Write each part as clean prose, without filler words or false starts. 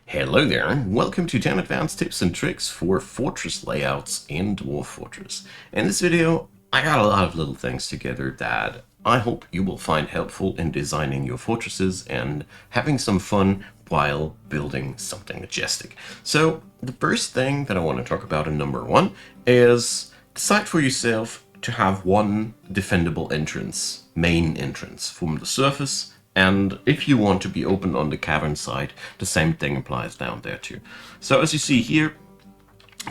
Hello there, and welcome to 10 advanced tips and tricks for fortress layouts in Dwarf Fortress. In this video, I got a lot of little things together that I hope you will find helpful in designing your fortresses and having some fun while building something majestic. So the first thing that I want to talk about in number one is decide for yourself to have one defendable entrance, main entrance, from the surface. And if you want to be open on the cavern side, the same thing applies down there too. So as you see here,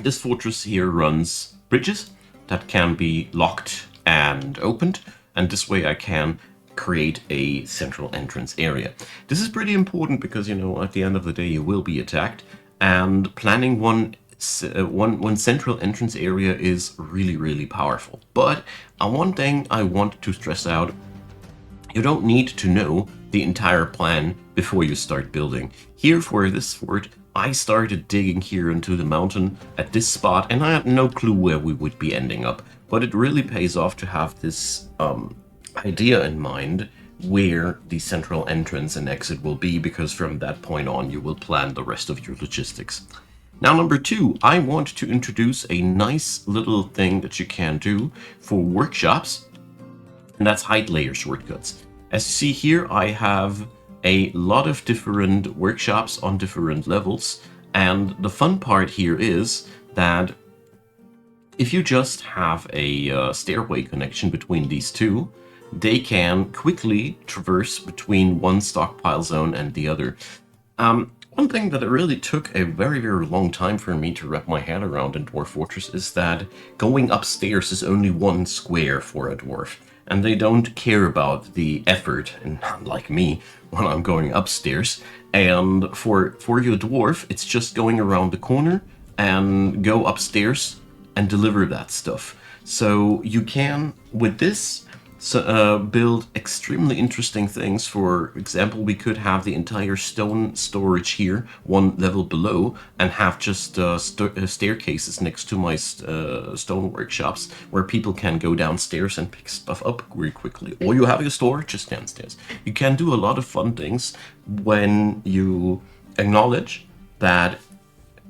this fortress here runs bridges that can be locked and opened. And this way I can create a central entrance area. This is pretty important because, you know, at the end of the day, you will be attacked. And planning one central entrance area is really powerful. But one thing I want to stress out, you don't need to know the entire plan before you start building. Here for this fort, I started digging here into the mountain at this spot, and I had no clue where we would be ending up. But it really pays off to have this idea in mind where the central entrance and exit will be, because from that point on you will plan the rest of your logistics. Now, number two, I want to introduce a nice little thing that you can do for workshops, and that's height layer shortcuts. As you see here, I have a lot of different workshops on different levels, and the fun part here is that if you just have a stairway connection between these two, they can quickly traverse between one stockpile zone and the other. One thing that it really took a very long time for me to wrap my head around in Dwarf Fortress is that going upstairs is only one square for a dwarf. And they don't care about the effort, and like me, when I'm going upstairs. And for your dwarf, it's just going around the corner and go upstairs and deliver that stuff. So you can, with this, build extremely interesting things. For example, we could have the entire stone storage here, one level below, and have just staircases next to my stone workshops, where people can go downstairs and pick stuff up very quickly. Or you have your store just downstairs. You can do a lot of fun things when you acknowledge that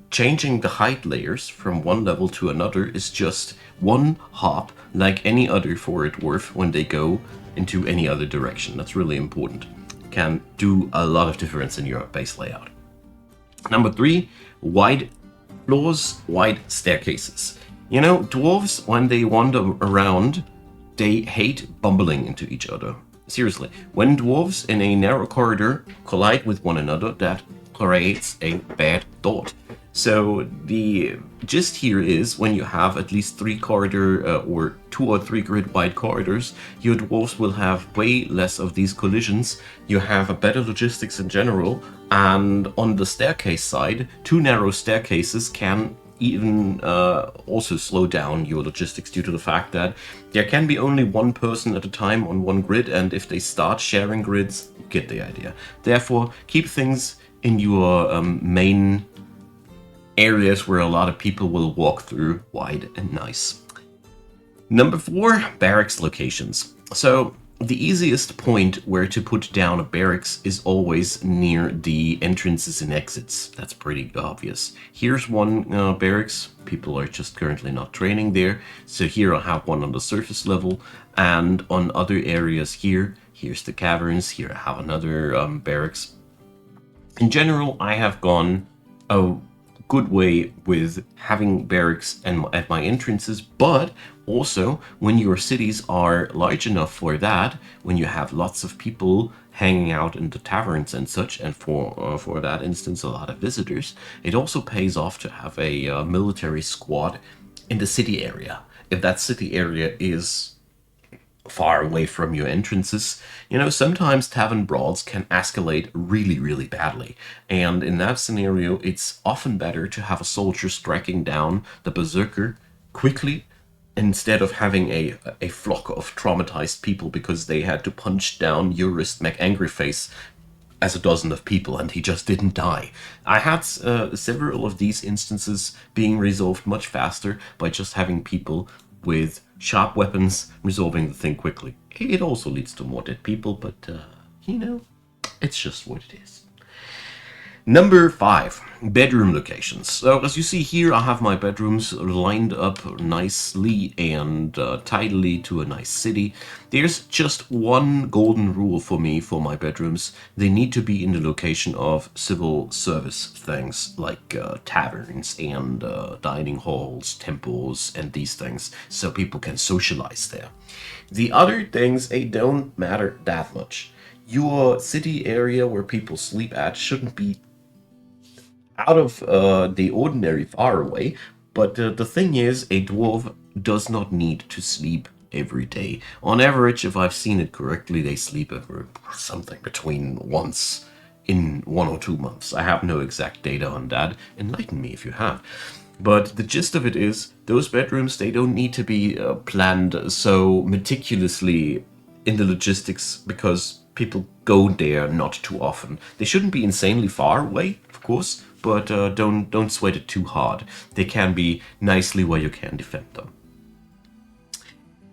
changing the height layers from one level to another is just one hop, like any other for a dwarf when they go into any other direction. That's really important. Can do a lot of difference in your base layout. Number three, wide floors, wide staircases. You know, dwarves, when they wander around, they hate bumbling into each other. Seriously, when dwarves in a narrow corridor collide with one another, that creates a bad thought. So the gist here is, when you have at least 3 corridor or 2 or 3 grid wide corridors, your dwarves will have way less of these collisions. You have a better logistics in general, and on the staircase side, 2 narrow staircases can even also slow down your logistics, due to the fact that there can be only one person at a time on one grid, and if they start sharing grids, you get the idea. Therefore, keep things in your main areas where a lot of people will walk through wide and nice. Number 4, barracks locations. So the easiest point where to put down a barracks is always near the entrances and exits. That's pretty obvious. Here's one barracks. People are just currently not training there. So here I have one on the surface level, and on other areas here's the caverns. Here I have another barracks. In general, I have gone a good way with having barracks at my entrances, but also when your cities are large enough for that, when you have lots of people hanging out in the taverns and such, and for that instance a lot of visitors, it also pays off to have a military squad in the city area. If that city area is far away from your entrances, you know, sometimes tavern brawls can escalate really badly, and in that scenario it's often better to have a soldier striking down the berserker quickly, instead of having a flock of traumatized people because they had to punch down Eurist McAngryface as a dozen of people and he just didn't die. I had several of these instances being resolved much faster by just having people with sharp weapons resolving the thing quickly. It also leads to more dead people, but you know, it's just what it is. Number 5, bedroom locations. So as you see here, I have my bedrooms lined up nicely and tidily to a nice city. There's just one golden rule for me for my bedrooms. They need to be in the location of civil service things like taverns and dining halls, temples, and these things, so people can socialize there. The other things, they don't matter that much. Your city area where people sleep at shouldn't be out of the ordinary far away, but the thing is, a dwarf does not need to sleep every day. On average, if I've seen it correctly, they sleep every something between once in 1 or 2 months. I have no exact data on that. Enlighten me if you have. But the gist of it is, those bedrooms, they don't need to be planned so meticulously in the logistics because people go there not too often. They shouldn't be insanely far away, of course, but don't sweat it too hard. They can be nicely where you can defend them.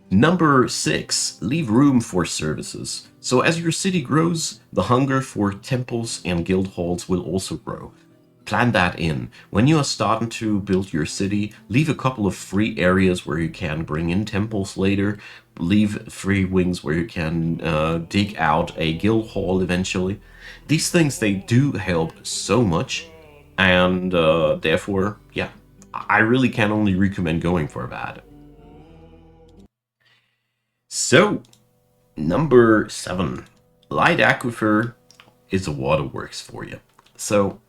Number 6, leave room for services. So as your city grows, the hunger for temples and guild halls will also grow. Plan that in. When you are starting to build your city, leave a couple of free areas where you can bring in temples later. Leave free wings where you can dig out a guild hall eventually. These things, they do help so much, and therefore, yeah, I really can only recommend going for that. So, number 7, light aquifer is a waterworks for you. So,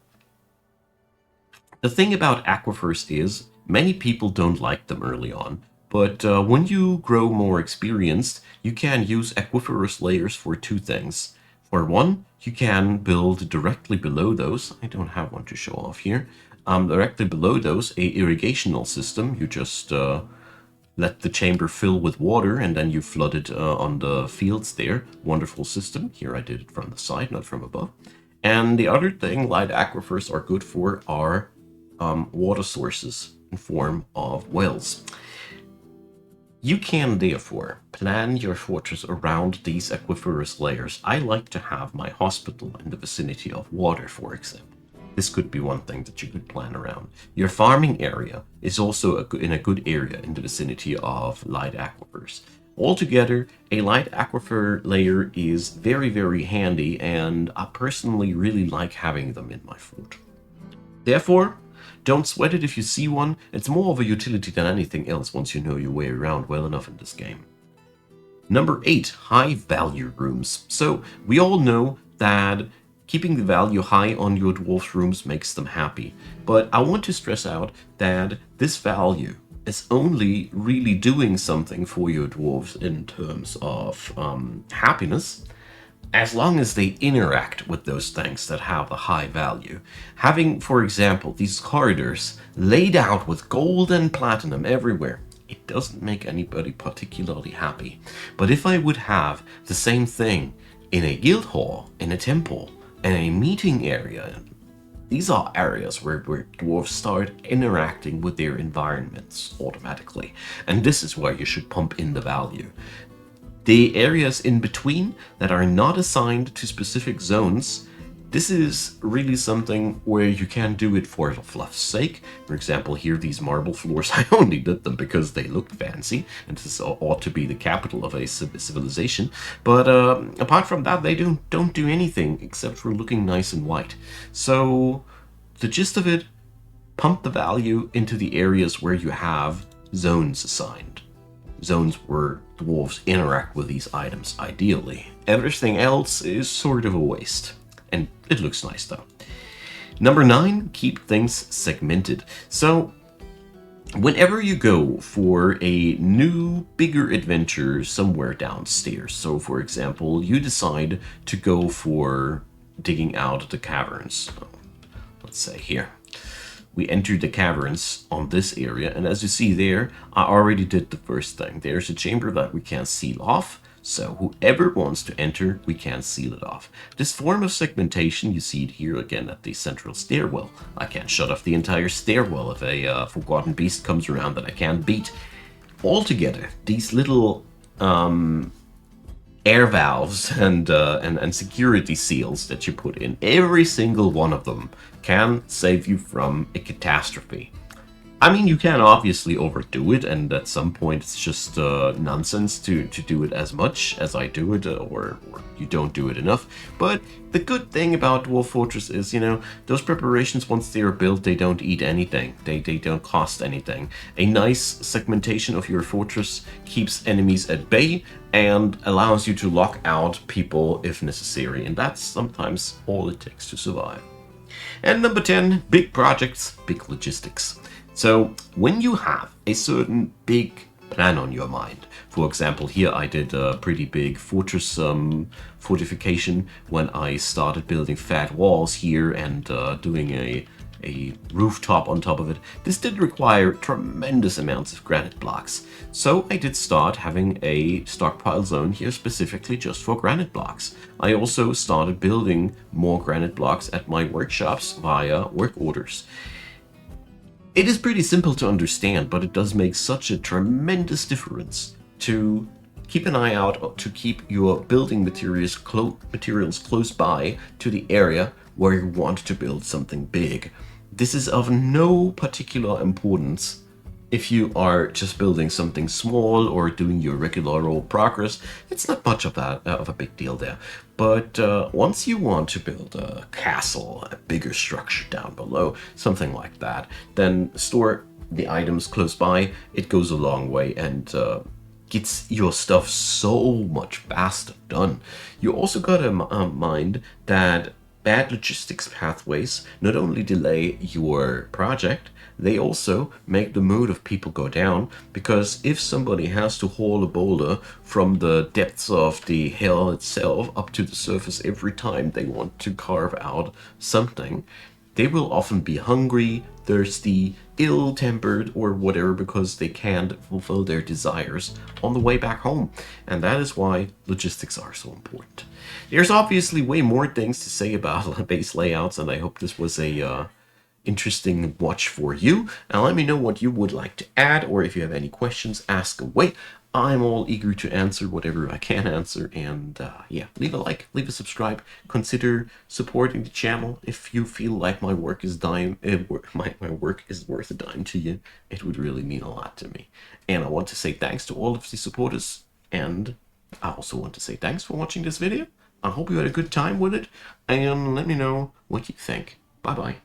the thing about aquifers is, many people don't like them early on, but when you grow more experienced, you can use aquiferous layers for 2 things. For one, you can build directly below those, I don't have one to show off here, directly below those a irrigational system. You just let the chamber fill with water and then you flood it on the fields there. Wonderful system. Here I did it from the side, not from above. And the other thing light aquifers are good for are water sources in form of wells. You can therefore plan your fortress around these aquiferous layers. I like to have my hospital in the vicinity of water, for example. This could be one thing that you could plan around. Your farming area is also in a good area in the vicinity of light aquifers. Altogether, a light aquifer layer is very, very handy, and I personally really like having them in my fort. Therefore, don't sweat it if you see one. It's more of a utility than anything else once you know your way around well enough in this game. Number 8, high value rooms. So we all know that keeping the value high on your dwarf's rooms makes them happy. But I want to stress out that this value is only really doing something for your dwarves in terms of happiness, as long as they interact with those things that have a high value. Having, for example, these corridors laid out with gold and platinum everywhere, it doesn't make anybody particularly happy. But if I would have the same thing in a guild hall, in a temple, and a meeting area, these are areas where dwarves start interacting with their environments automatically. And this is where you should pump in the value. The areas in between that are not assigned to specific zones, this is really something where you can do it for the fluff's sake. For example, here, these marble floors, I only did them because they looked fancy, and this ought to be the capital of a civilization. But apart from that, they don't do anything except for looking nice and white. So the gist of it, pump the value into the areas where you have zones assigned. Zones where dwarves interact with these items, ideally. Everything else is sort of a waste. And it looks nice, though. Number 9, keep things segmented. So, whenever you go for a new, bigger adventure somewhere downstairs, so for example, you decide to go for digging out the caverns. Let's say here. We entered the caverns on this area, and as you see there, I already did the first thing. There's a chamber that we can seal off, so whoever wants to enter, we can seal it off. This form of segmentation, you see it here again at the central stairwell. I can shut off the entire stairwell if a forgotten beast comes around that I can't beat. Altogether, these little air valves and security seals that you put in. Every single one of them can save you from a catastrophe. I mean, you can obviously overdo it, and at some point it's just nonsense to do it as much as I do it, or you don't do it enough. But the good thing about Dwarf Fortress is, you know, those preparations, once they are built, they don't eat anything. They don't cost anything. A nice segmentation of your fortress keeps enemies at bay and allows you to lock out people if necessary, and that's sometimes all it takes to survive. And number 10, big projects, big logistics. So when you have a certain big plan on your mind, for example, here I did a pretty big fortress fortification when I started building fat walls here and doing a rooftop on top of it. This did require tremendous amounts of granite blocks. So I did start having a stockpile zone here specifically just for granite blocks. I also started building more granite blocks at my workshops via work orders. It is pretty simple to understand, but it does make such a tremendous difference to keep an eye out to keep your building materials close by to the area where you want to build something big. This is of no particular importance if you are just building something small or doing your regular old progress. It's not much of a big deal there. But once you want to build a castle, a bigger structure down below, something like that, then store the items close by. It goes a long way and gets your stuff so much faster done. You also gotta mind that bad logistics pathways not only delay your project, they also make the mood of people go down, because if somebody has to haul a boulder from the depths of the hill itself up to the surface every time they want to carve out something, they will often be hungry, thirsty, ill-tempered, or whatever, because they can't fulfill their desires on the way back home. And that is why logistics are so important. There's obviously way more things to say about base layouts, and I hope this was a interesting watch for you. And let me know what you would like to add, or if you have any questions, ask away. I'm all eager to answer whatever I can answer, and yeah, leave a like, leave a subscribe, consider supporting the channel if you feel like my work is my work is worth a dime to you. It would really mean a lot to me. And I want to say thanks to all of the supporters, and I also want to say thanks for watching this video. I hope you had a good time with it, and let me know what you think. Bye bye.